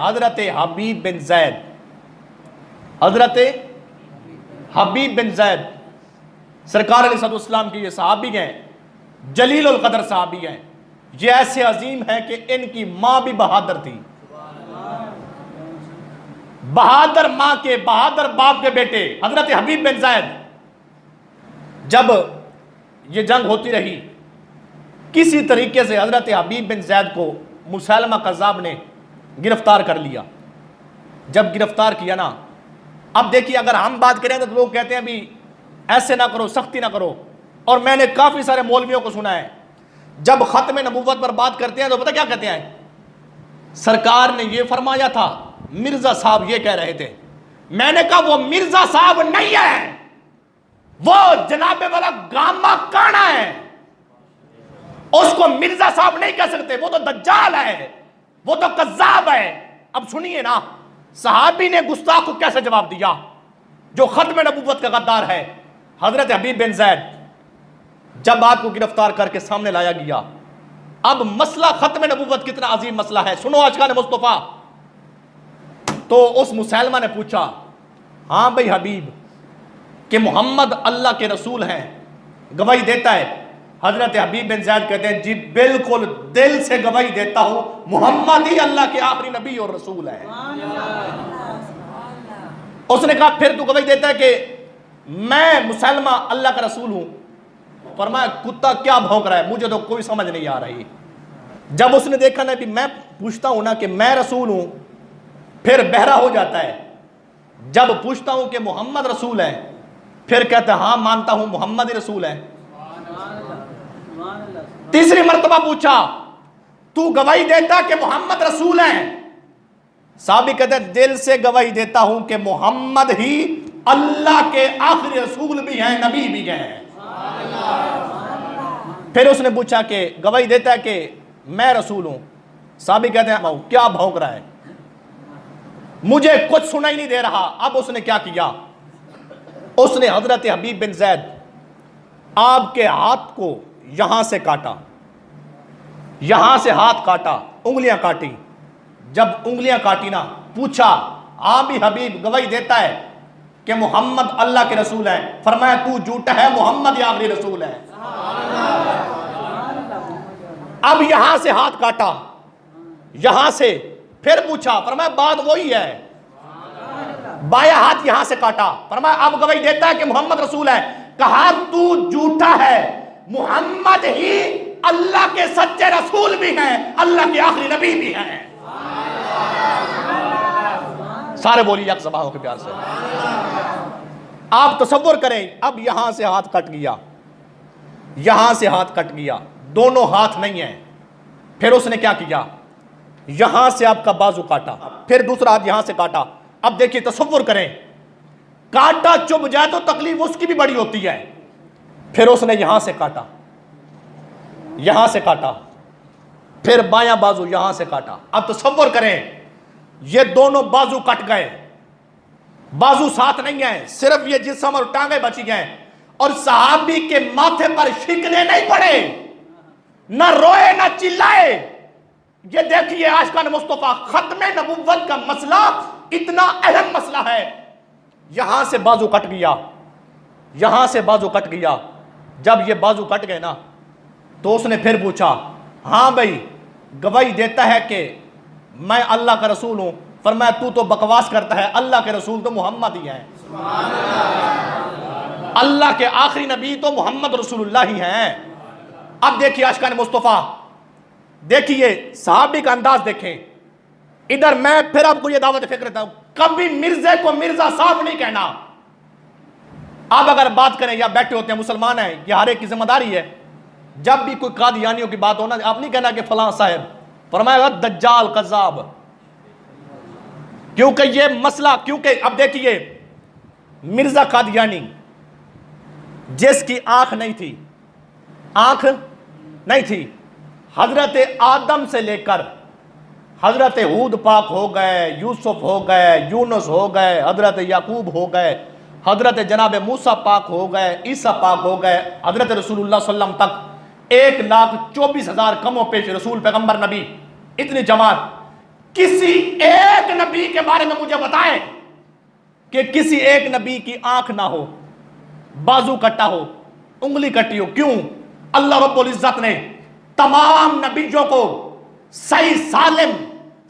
हजरत हबीब बिन जैद, हजरत हबीब बिन जैद सरकार अलैहिस्सलाम की ये सहाबी हैं, जलील उल कदर सहाबी हैं। ये ऐसे अजीम हैं कि इनकी माँ भी बहादुर थी, बहादुर माँ के बहादुर बाप के बेटे हजरत हबीब बिन जैद। जब ये जंग होती रही, किसी तरीके से हजरत हबीब बिन जैद को मुसैलमा कज़्ज़ाब ने गिरफ्तार कर लिया। जब गिरफ्तार किया ना, अब देखिए अगर हम बात करें तो लोग कहते हैं अभी ऐसे ना करो, सख्ती ना करो। और मैंने काफ़ी सारे मौलवियों को सुना है, जब ख़त्म नबूवत पर बात करते हैं तो पता क्या कहते हैं, सरकार ने ये फरमाया था, मिर्ज़ा साहब ये कह रहे थे। मैंने कहा वो मिर्ज़ा साहब नहीं है, वो जनाबे वाला गामा काना है, उसको मिर्ज़ा साहब नहीं कह सकते, वो तो दज्जाल है, वो तो कज़्ज़ाब है। अब सुनिए ना, सहाबी ने गुस्ताख को कैसे जवाब दिया, जो ख़त्म नबूवत का गद्दार है। हजरत हबीब बिन जैद जब आपको गिरफ्तार करके सामने लाया गया, अब मसला ख़त्म नबूवत कितना अजीम मसला है, सुनो आशिकान मुस्तफ़ा। तो उस मुसैलमा ने पूछा, हाँ भाई हबीब, कि मोहम्मद अल्लाह के रसूल हैं, गवाही देता है। हजरत हबीब बिन जैद कहते हैं, जी बिल्कुल दिल से गवाही देता हूं, मोहम्मद ही अल्लाह के आखिरी नबी और रसूल है। उसने कहा फिर तू गवाही देता है कि मैं मुसलमा अल्लाह का रसूल हूं? फरमाया कुत्ता क्या भौंक रहा है, मुझे तो कोई समझ नहीं आ रही। जब उसने देखा ना कि मैं पूछता हूं ना कि मैं रसूल हूं, फिर बहरा हो जाता है। जब पूछता हूं कि मोहम्मद रसूल है, फिर कहता है हाँ मानता हूं मोहम्मद ही रसूल है। तीसरी मर्तबा पूछा, तू गवाही देता कि मोहम्मद रसूल है? साहबी कहते दिल से गवाही देता हूं कि मोहम्मद ही अल्लाह के आखिरी रसूल भी हैं, नबी भी हैं। फिर उसने पूछा कि गवाही देता है कि मैं रसूल हूं? साहबी कहते हैं क्या भौंक रहा है, मुझे कुछ सुनाई नहीं दे रहा। अब उसने क्या किया, उसने हजरत हबीब बिन जैद आपके हाथ को यहां से काटा, यहां से हाथ काटा, उंगलियां काटी। जब उंगलियां काटी ना, पूछा हाँ भी हबीब गवाही देता है कि मोहम्मद अल्लाह के रसूल है? फरमाया तू झूठा है, मोहम्मद ही आखिरी रसूल है। अब यहां से हाथ काटा, यहां से, फिर पूछा, फरमाया बात वही है, बाया हाथ यहां से काटा। फरमाया अब गवाही देता है कि मोहम्मद रसूल है? कहा तू झूठा है, मोहम्मद ही अल्लाह के सच्चे रसूल भी हैं, अल्लाह के आखिरी नबी भी हैं। सारे बोलिए एक सबाहों के प्यार से। आप तसव्वुर करें, अब यहां से हाथ कट गया, यहां से हाथ कट गया, दोनों हाथ नहीं है। फिर उसने क्या किया, यहां से आपका बाजू काटा, फिर दूसरा हाथ यहां से काटा। अब देखिए तसव्वुर करें, कांटा चुभ जाए तो तकलीफ उसकी भी बड़ी होती है। फिर उसने यहां से काटा, यहां से काटा, फिर बायां बाजू यहां से काटा। अब तसव्वुर करें, ये दोनों बाजू कट गए, बाजू साथ नहीं है, सिर्फ ये जिस्म और टांगे बची गए। और सहाबी के माथे पर शिकने नहीं पड़े, ना रोए ना चिल्लाए। ये देखिए आशिकान मुस्तफा, खत्म नबुव्वत का मसला इतना अहम मसला है। यहां से बाजू कट गया, यहां से बाजू कट गया। जब ये बाजू कट गए ना, तो उसने फिर पूछा, हाँ भाई गवाही देता है कि मैं अल्लाह का रसूल हूं? फरमाया तू तो बकवास करता है, अल्लाह के रसूल तो मोहम्मद ही हैं, अल्लाह के आखिरी नबी तो मोहम्मद रसूलुल्लाह ही हैं। अब देखिए आशिकान मुस्तफा, देखिए सहाबी का अंदाज देखें। इधर मैं फिर आपको यह दावत फिक्र देता हूं, कभी मिर्जे को मिर्जा साहब नहीं कहना। आप अगर बात करें, या बैठे होते हैं मुसलमान हैं, यह हर एक की जिम्मेदारी है, जब भी कोई कादियानियों की बात हो ना, आप नहीं कहना कि फलां साहब, फरमाएगा दज्जाल कज़्ज़ाब। क्योंकि ये मसला, क्योंकि अब देखिए मिर्जा कादियानी जिसकी आंख नहीं थी, आंख नहीं थी, हजरत आदम से लेकर हजरत हूद पाक हो गए, यूसुफ हो गए, यूनुस हो गए, हजरत याकूब हो गए, हजरत जनाब मूसा पाक हो गए, ईसा पाक हो गए, हजरत रसूलुल्लाह सल्लम तक 1,24,000 कमो पेश रसूल पैगंबर नबी, इतनी जमात, किसी एक एक नबी के बारे में मुझे बताएं कि किसी एक नबी की आंख ना हो, बाजू कट्टा हो, उंगली कटी हो। क्यों? अल्लाह रब्बुल इज्जत ने तमाम नबियों को सही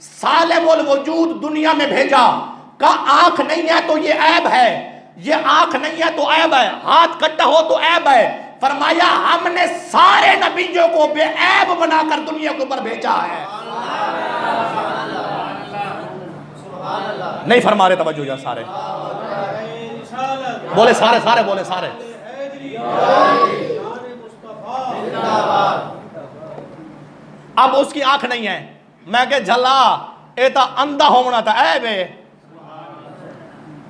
सालिमुल वजूद दुनिया में भेजा। का आंख नहीं है तो ये ऐब है, ये आंख नहीं है तो ऐब है, हाथ कट्टा हो तो ऐब है। फरमाया हमने सारे नबियों को बेऐब बनाकर दुनिया के ऊपर भेजा है। नहीं फरमा रहे तवज्जो या सारे बोले, सारे बोले, सारे। अब उसकी आंख नहीं है, मैं कह झला ए ता अंधा होना था, ऐ बे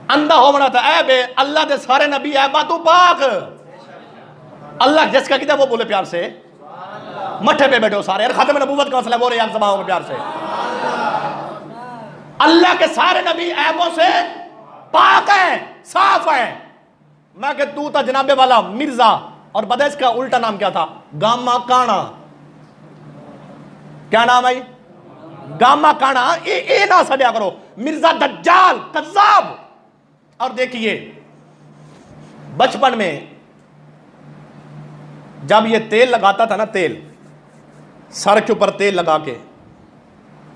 अंधा होना था, ऐ बे अल्लाह दे सारे नबी है बातू पाक। अल्लाह जिसका किताब वो बोले प्यार से, मठे पे बैठे हो सारे, यार खत्म नबूवत का मसला बोले यार जबाओं में प्यार से। अल्लाह के सारे नबी ऐबों से पाक है, साफ है। मैं कि तू था जनाबे वाला मिर्जा, और बता इसका उल्टा नाम क्या था? गामा काना। क्या नाम है? गामा काना। ये ना सड़िया करो, मिर्जा दज्जाल कज़्ज़ाब। और देखिए बचपन में जब ये तेल लगाता था ना, तेल सर के ऊपर तेल लगा के,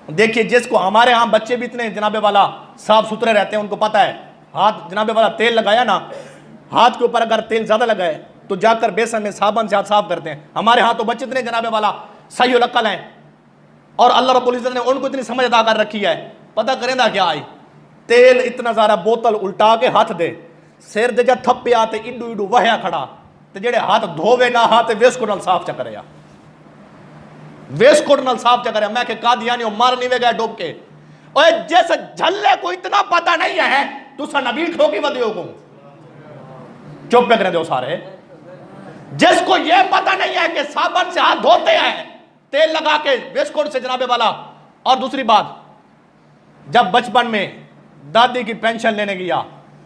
देखिए जिसको हमारे यहाँ बच्चे भी इतने जनाबे वाला साफ सुथरे रहते हैं, उनको पता है हाथ जनाबे वाला तेल लगाया ना, हाथ के ऊपर अगर तेल ज्यादा लगाए तो जाकर बेसन में साबुन से हाथ साफ करते हैं। हमारे यहाँ तो बच्चे इतने जनाबे वाला सही अक्ल हैं, और अल्लाह रब्बुल इज्जत ने उनको इतनी समझ अदा कर रखी है। पता करें ना क्या आई, तेल इतना सारा बोतल उल्टा के हाथ दे, सिर दे जा थप्पे आते इडू इडू वहया खड़ा, तो जेड़े हाथ धोवे ना हाथ वेस्को नाल साफ चकर या, वेस्को नाल साफ चकर। मैं के कादियानी मार नहीं वे गया डूब के। ओए जैसे झल्ले को इतना पता नहीं है तुसा नबी ठोकी बदियो को चुप पे कर दो सारे। जिसको ये पता नहीं है कि साबुन से हाथ धोते हैं, तेल लगा के वेस्कोट से जनाबे वाला। और दूसरी बात, जब बचपन में दादी की पेंशन लेने गया,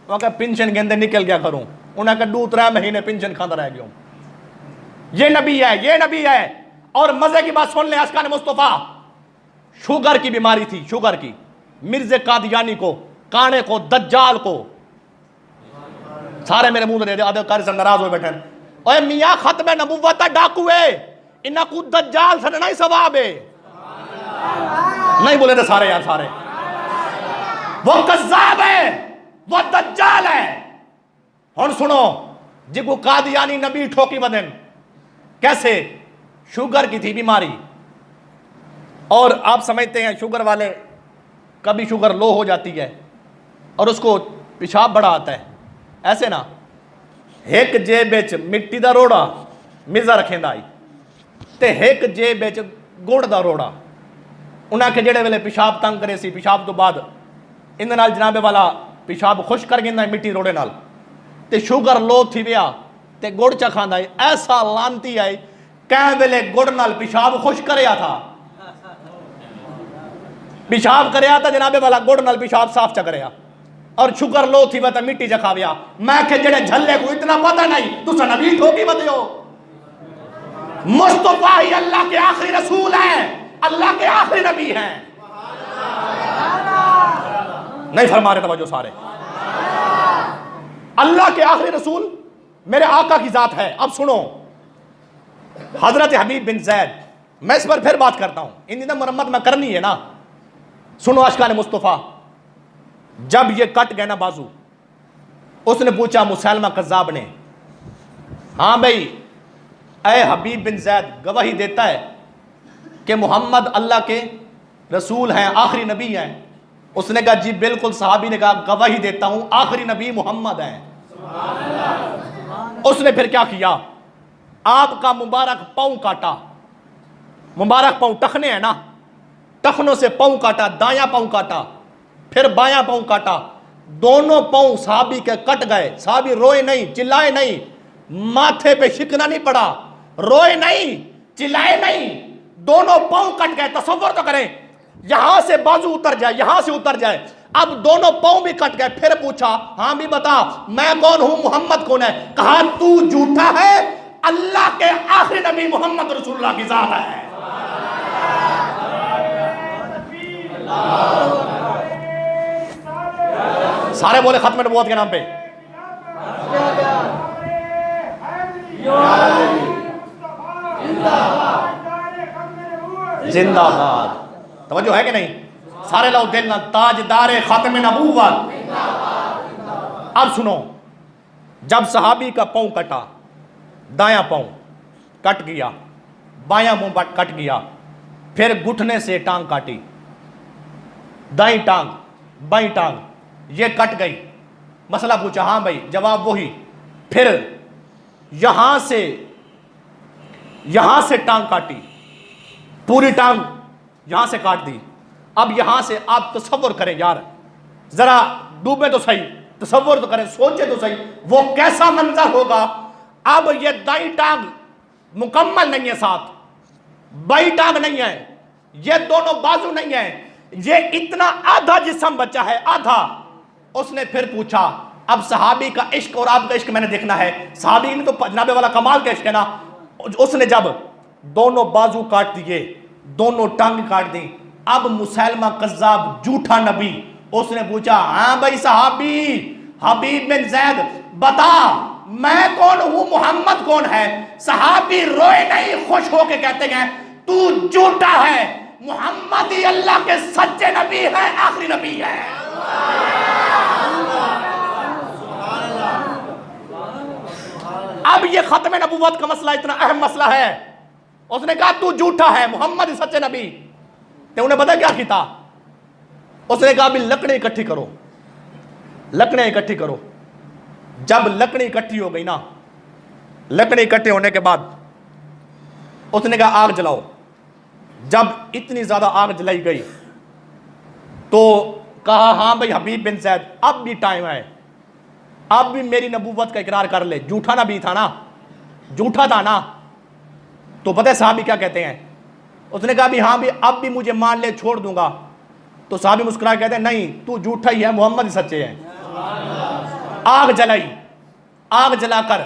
वहां का पेंशन के अंदर निकल गया करूं, उन्हें कहा 2-3 महीने पेंशन खाता रह गया। ये नबी है, ये नबी है। और मजे की बात सुन ले, आशकान मुस्तफा शुगर की बीमारी थी, शुगर की, मिर्जे कादियानी को, काने को, दज्जाल को, सारे मेरे मुंह दे दे, आधे कार्य से नाराज हो बैठे। ओए मियां खत्म नबुव्वत डाकू है, इन्ना को दज्जाल से नहीं सवाब है। नहीं बोले थे सारे यार, सारे वो कज़्ज़ाब है, वो दज्जाल है। हुन सुनो, जिको कादियानी नबी ठोकी बदन, कैसे शुगर की थी बीमारी, और आप समझते हैं शुगर वाले कभी शुगर लो हो जाती है और उसको पेशाब बड़ा आता है, ऐसे ना एक जेब बिच मिट्टी दा रोड़ा मिर्जा रखेंदा आई ते एक जेब बिच गुड़ दा रोड़ा। उन्हें के जेड़े वेले पेशाब तंग करे सी, पेशाब तो बाद इन नाल जनाबे वाला पेशाब खुश कर गिंदा मिट्टी रोड़े नाल, ते शुगर लो थी गया ते गुड़ चा खांदा है। ऐसा लानती आई कै वेले गुड़ नाल पेशाब खुश करया था, पेशाब करया था जनाबे वाला गुड़ नाल पेशाब साफ चा करया, और शुगर लो थी वह मिट्टी चा खाविया। मैं के जेड़े झल्ले को इतना पता नहीं, तुसा नबी ठोकी बदियो। मुस्तफा ही अल्लाह के आखिरी रसूल हैं, अल्लाह के आखिरी नबी हैं। नहीं फरमा रहे तवज्जो सारे, अल्लाह के आखिरी रसूल मेरे आका की जात है। अब सुनो, हजरत हबीब बिन जैद, मैं इस पर फिर बात करता हूं, इन दिनों मरम्मत में करनी है ना। सुनो आशिकाने मुस्तफा, जब ये कट गए ना बाजू, उसने पूछा मुसैलमा कज़्ज़ाब ने, हाँ भाई ऐ हबीब बिन जैद गवाही देता है कि मोहम्मद अल्लाह के रसूल हैं, आखिरी नबी हैं? उसने कहा जी बिल्कुल। सहाबी ने कहा गवाही देता हूं आखिरी नबी मोहम्मद हैं। उसने फिर क्या किया, आपका मुबारक पांव काटा, मुबारक पांव टखने हैं ना, टखनों से पांव काटा, दायां पांव काटा, फिर बायां पांव काटा, दोनों पांव साहबी के कट गए। साहबी रोए नहीं, चिल्लाए नहीं, माथे पे शिकना नहीं पड़ा, रोए नहीं, चिल्लाए नहीं, दोनों पांव कट गए। तसव्वुर तो करें, यहां से बाजू उतर जाए, यहां से उतर जाए, अब दोनों पांव भी कट गए। फिर पूछा हां भी बता मैं कौन हूं, मोहम्मद कौन है? कहा तू झूठा है, अल्लाह के आखिरी नबी मोहम्मद रसूलुल्लाह की जात है। सारे बोले खत्म नबूवत के नाम पे जिंदाबाद। तवज्जो है कि नहीं? सारे लोग दिल ना ताजदार खातम नबूवत। अब सुनो, जब सहाबी का पाँव कटा, दायां पाँव कट गया, बायां मुंह कट गया, फिर घुटने से टांग काटी, दाई टांग बाई टांग ये कट गई। मसला पूछा, हाँ भाई, जवाब वही। फिर यहां से टांग काटी, पूरी टांग यहां से काट दी। अब यहां से आप तसव्वुर करें यार, जरा डूबे तो सही, तसव्वुर तो करें, सोचे तो सही वो कैसा मंजर होगा। अब ये दाई टांग मुकम्मल नहीं है, साथ बाई टांग नहीं है, ये दोनों बाजू नहीं है, ये इतना आधा जिस्म बचा है, आधा। उसने फिर पूछा, अब सहाबी का इश्क और आपका इश्क मैंने देखना है। सहाबी ने तो जनाबे वाला कमाल का इश्क है ना। उसने जब दोनों बाजू काट दिए, दोनों टांग काट दी, अब मुसैलमा कज़्ज़ाब झूठा नबी, उसने पूछा, हाँ भाई सहाबी हबीब बिन ज़ैद, बता मैं कौन हूं, मोहम्मद कौन है। सहाबी रोए नहीं, खुश होके कहते हैं, तू झूठा है, मोहम्मद ही अल्लाह के सच्चे नबी है, आखिरी नबी है। अब ये खत्म नबूवत का मसला इतना अहम मसला है। उसने कहा तू झूठा है, मोहम्मद ही सच्चे नबी। तो उन्हें पता क्या किया? उसने कहा अभी लकड़ी इकट्ठी करो, लकड़ियां इकट्ठी करो। जब लकड़ी इकट्ठी हो गई ना, लकड़ी इकट्ठे होने के बाद उसने कहा आग जलाओ। जब इतनी ज्यादा आग जलाई गई तो कहा, हाँ भाई हबीब बिन ज़ैद, अब भी टाइम है, अब भी मेरी नबूवत का इकरार कर ले। झूठा नबी था ना, झूठा था ना। तो पता है साहबी क्या कहते हैं? उसने कहा भी हाँ भी अब भी मुझे मान ले, छोड़ दूंगा। तो साहबी मुस्कुरा कहते हैं, नहीं तू झूठा ही है, मोहम्मद ही सच्चे हैं। आग जलाई, आग जलाकर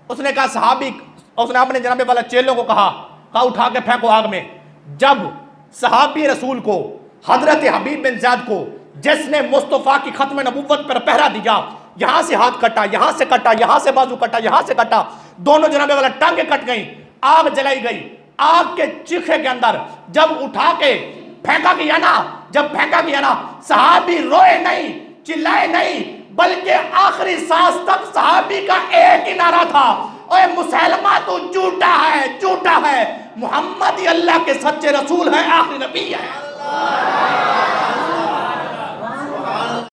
उसने कहा सहाबी, उसने अपने जनाबे वाला चेलों को कहा उठा के फेंको आग में। जब सहाबी रसूल को, हजरत हबीब बिन ज़ैद को, जिसने मुस्तफ़ा की खत्म नबूवत पर पहरा दिया, यहां से हाथ कटा, यहां से कटा, यहां से बाजू कटा, यहां से कटा, दोनों जनाबे वाला टांगे कट गई, आग जलाई गई। आग के चीखे के अंदर जब उठा के फेंका गया ना, जब फेंका गया ना, सहाबी रोए नहीं, चिल्लाए नहीं, बल्कि आखिरी सांस तक सहाबी का एक ही नारा था, ओए मुसलमा तू झूठा है, झूठा है, मोहम्मद ही अल्लाह के सच्चे रसूल है, आखिरी नबी है।